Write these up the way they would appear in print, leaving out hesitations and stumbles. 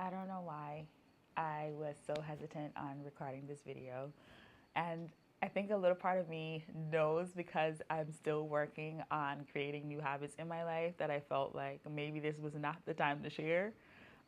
I don't know why I was so hesitant on recording this video. And I think a little part of me knows because I'm still working on creating new habits in my life that I felt like maybe this was not the time to share,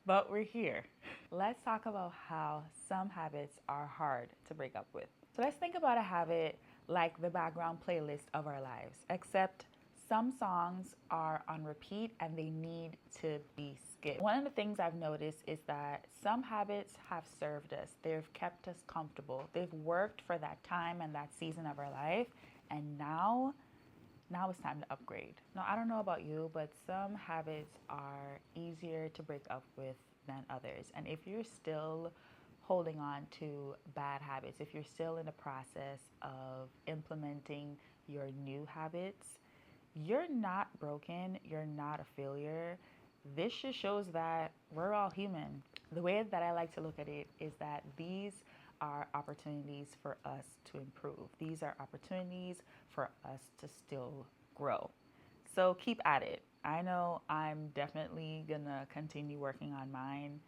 but we're here. Let's talk about how some habits are hard to break up with. So let's think about a habit like the background playlist of our lives, except some songs are on repeat and they need to be skipped. One of the things I've noticed is that some habits have served us. They've kept us comfortable. They've worked for that time and that season of our life. And now it's time to upgrade. Now, I don't know about you, but some habits are easier to break up with than others. And if you're still holding on to bad habits, if you're still in the process of implementing your new habits, you're not broken, you're not a failure. This just shows that we're all human. The way that I like to look at it is that these are opportunities for us to improve. These are opportunities for us to still grow. So keep at it. I know I'm definitely gonna continue working on mine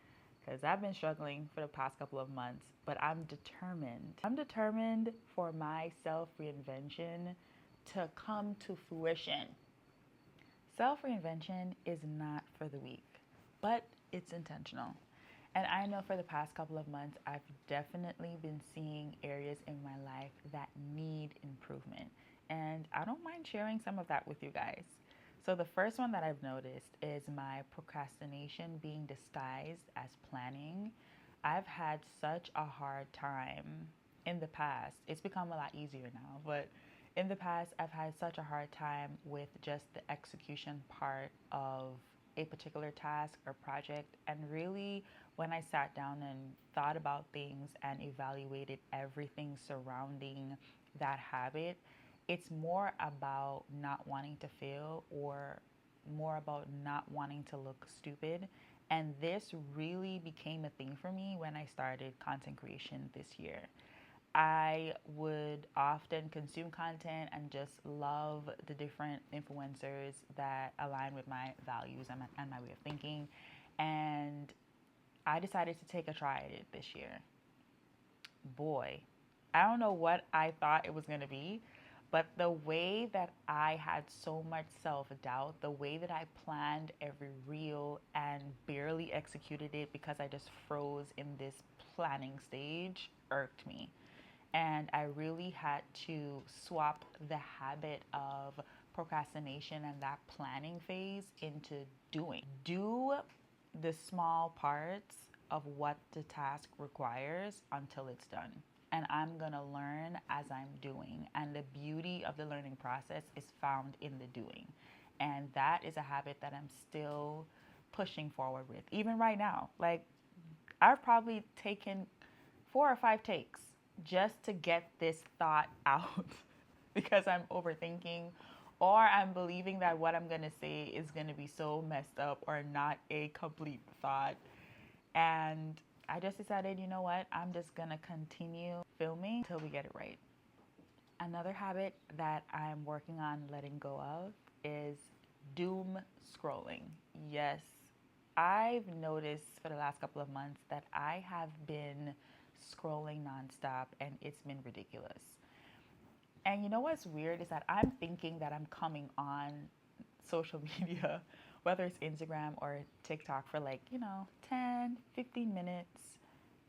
because I've been struggling for the past couple of months, but I'm determined. I'm determined for my self reinvention to come to fruition. Self reinvention is not for the weak, but it's intentional. And I know for the past couple of months, I've definitely been seeing areas in my life that need improvement. And I don't mind sharing some of that with you guys. So, the first one that I've noticed is my procrastination being disguised as planning. I've had such a hard time in the past. It's become a lot easier now, but in the past, I've had such a hard time with just the execution part of a particular task or project. And really, when I sat down and thought about things and evaluated everything surrounding that habit, it's more about not wanting to fail or more about not wanting to look stupid. And this really became a thing for me when I started content creation this year. I would often consume content and just love the different influencers that align with my values and my way of thinking. And I decided to take a try at it this year. Boy, I don't know what I thought it was going to be, but the way that I had so much self doubt, the way that I planned every reel and barely executed it because I just froze in this planning stage irked me. And I really had to swap the habit of procrastination and that planning phase into doing. Do the small parts of what the task requires until it's done. And I'm gonna learn as I'm doing. And the beauty of the learning process is found in the doing. And that is a habit that I'm still pushing forward with, even right now. Like, I've probably taken 4 or 5 takes just to get this thought out because I'm overthinking or I'm believing that what I'm going to say is going to be so messed up or not a complete thought. And I just decided, you know what? I'm just going to continue filming till we get it right. Another habit that I'm working on letting go of is doom scrolling. Yes, I've noticed for the last couple of months that I have been scrolling nonstop and it's been ridiculous. And you know what's weird is that I'm thinking that I'm coming on social media, whether it's Instagram or TikTok, for like, 10, 15 minutes.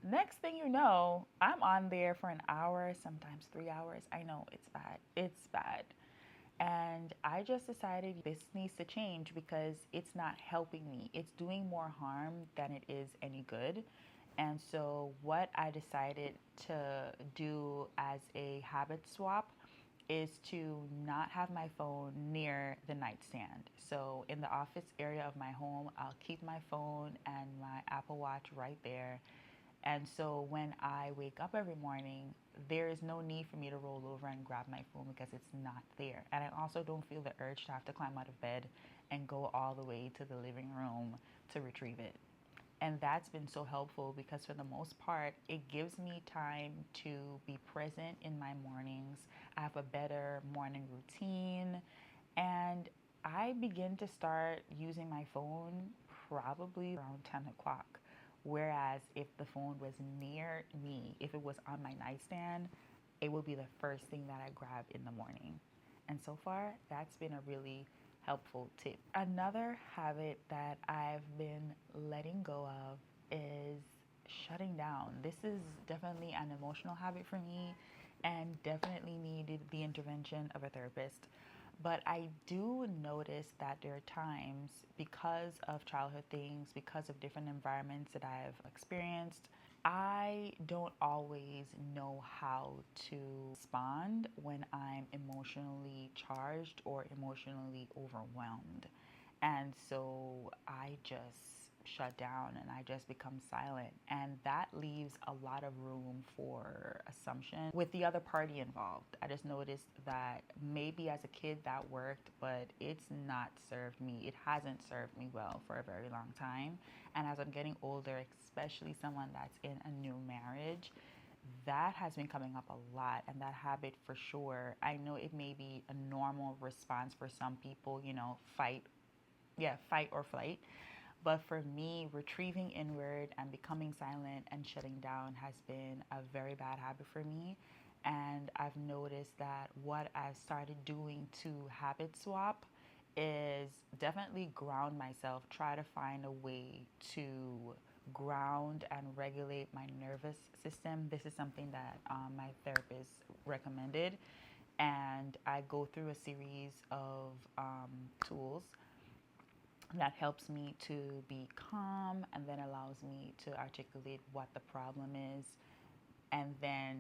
Next thing you know, I'm on there for an hour, sometimes 3 hours. I know it's bad. It's bad. And I just decided this needs to change because it's not helping me. It's doing more harm than it is any good. And so, what I decided to do as a habit swap is to not have my phone near the nightstand. So, in the office area of my home, I'll keep my phone and my Apple Watch right there. And so when I wake up every morning, there is no need for me to roll over and grab my phone because it's not there. And I also don't feel the urge to have to climb out of bed and go all the way to the living room to retrieve it. And that's been so helpful because for the most part, it gives me time to be present in my mornings. I have a better morning routine and I begin to start using my phone probably around 10 o'clock. Whereas if the phone was near me, if it was on my nightstand, it would be the first thing that I grab in the morning. And so far, that's been a really helpful tip. Another habit that I've been letting go of is shutting down. This is definitely an emotional habit for me and definitely needed the intervention of a therapist. But I do notice that there are times, because of childhood things, because of different environments that I've experienced, I don't always know how to respond when I'm emotionally charged or emotionally overwhelmed. And so I just shut down and I just become silent. And that leaves a lot of room for assumption with the other party involved. I just noticed that maybe as a kid that worked, but it's not served me. It hasn't served me well for a very long time. And as I'm getting older, especially someone that's in a new marriage, that has been coming up a lot. And that habit, for sure, I know it may be a normal response for some people, fight or flight. But for me, retrieving inward and becoming silent and shutting down has been a very bad habit for me. And I've noticed that what I've started doing to habit swap is definitely ground myself, try to find a way to ground and regulate my nervous system. This is something that my therapist recommended. And I go through a series of tools that helps me to be calm and then allows me to articulate what the problem is and then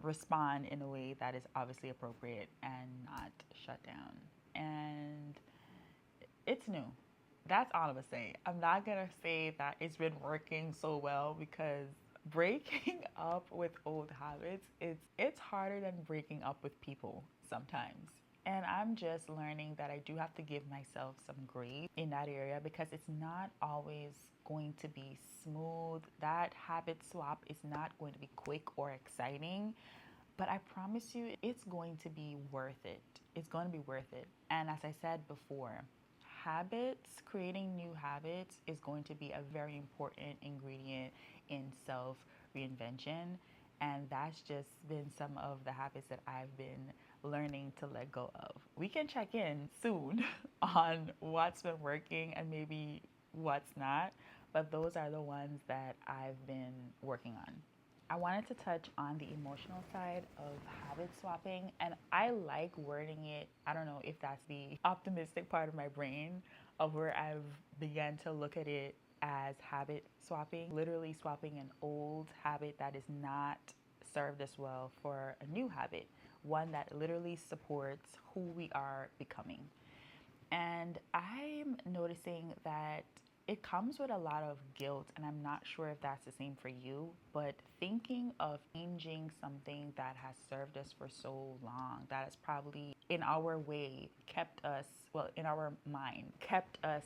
respond in a way that is obviously appropriate and not shut down. And it's new. That's all I'm gonna say. I'm not gonna say that it's been working so well, because breaking up with old habits, it's harder than breaking up with people sometimes. And I'm just learning that I do have to give myself some grace in that area, because it's not always going to be smooth. That habit swap is not going to be quick or exciting, but I promise you it's going to be worth it. It's going to be worth it. And as I said before, creating new habits is going to be a very important ingredient in self reinvention. And that's just been some of the habits that I've been learning to let go of. We can check in soon on what's been working and maybe what's not, but those are the ones that I've been working on. I wanted to touch on the emotional side of habit swapping, and I like wording it. I don't know if that's the optimistic part of my brain, of where I've begun to look at it as habit swapping, literally swapping an old habit that is not served us well for a new habit, one that literally supports who we are becoming. And I'm noticing that it comes with a lot of guilt, and I'm not sure if that's the same for you, but thinking of changing something that has served us for so long, that has probably in our way kept us, well, in our mind, kept us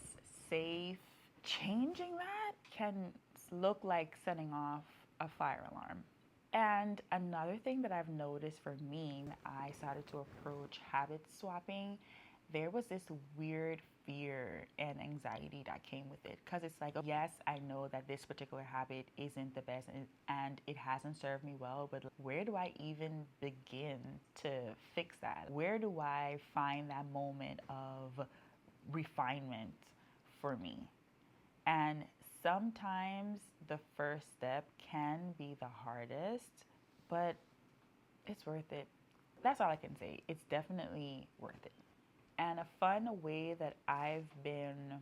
safe, changing that can look like setting off a fire alarm. And another thing that I've noticed for me, I started to approach habit swapping, there was this weird fear and anxiety that came with it. Because it's like, yes, I know that this particular habit isn't the best and it hasn't served me well, but where do I even begin to fix that? Where do I find that moment of refinement for me? And sometimes the first step can be the hardest, but it's worth it. That's all I can say. It's definitely worth it. And a fun way that I've been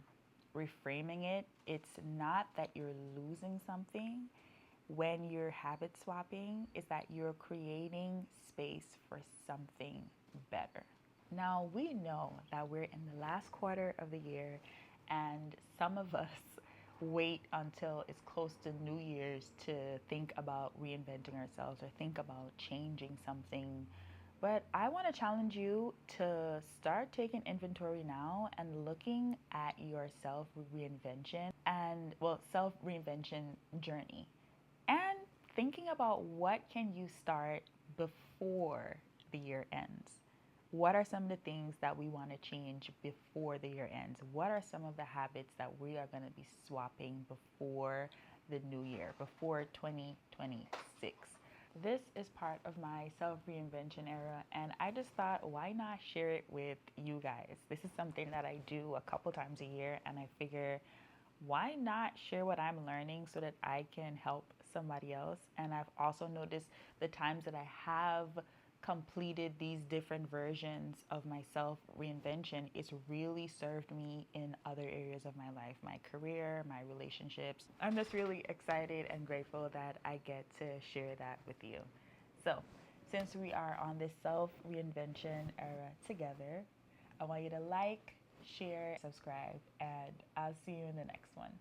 reframing it, it's not that you're losing something when you're habit swapping, is that you're creating space for something better. Now, we know that we're in the last quarter of the year, and some of us wait until it's close to New Year's to think about reinventing ourselves or think about changing something. But I want to challenge you to start taking inventory now and looking at your self reinvention self reinvention journey, and thinking about what can you start before the year ends. What are some of the things that we want to change before the year ends? What are some of the habits that we are going to be swapping before the new year, before 2026. This is part of my self reinvention era, and I just thought, why not share it with you guys? This is something that I do a couple times a year, and I figure, why not share what I'm learning so that I can help somebody else? And I've also noticed the times that I have completed these different versions of my self reinvention, it's really served me in other areas of my life, my career, my relationships. I'm just really excited and grateful that I get to share that with you. So, since we are on this self reinvention era together, I want you to like, share, subscribe, and I'll see you in the next one.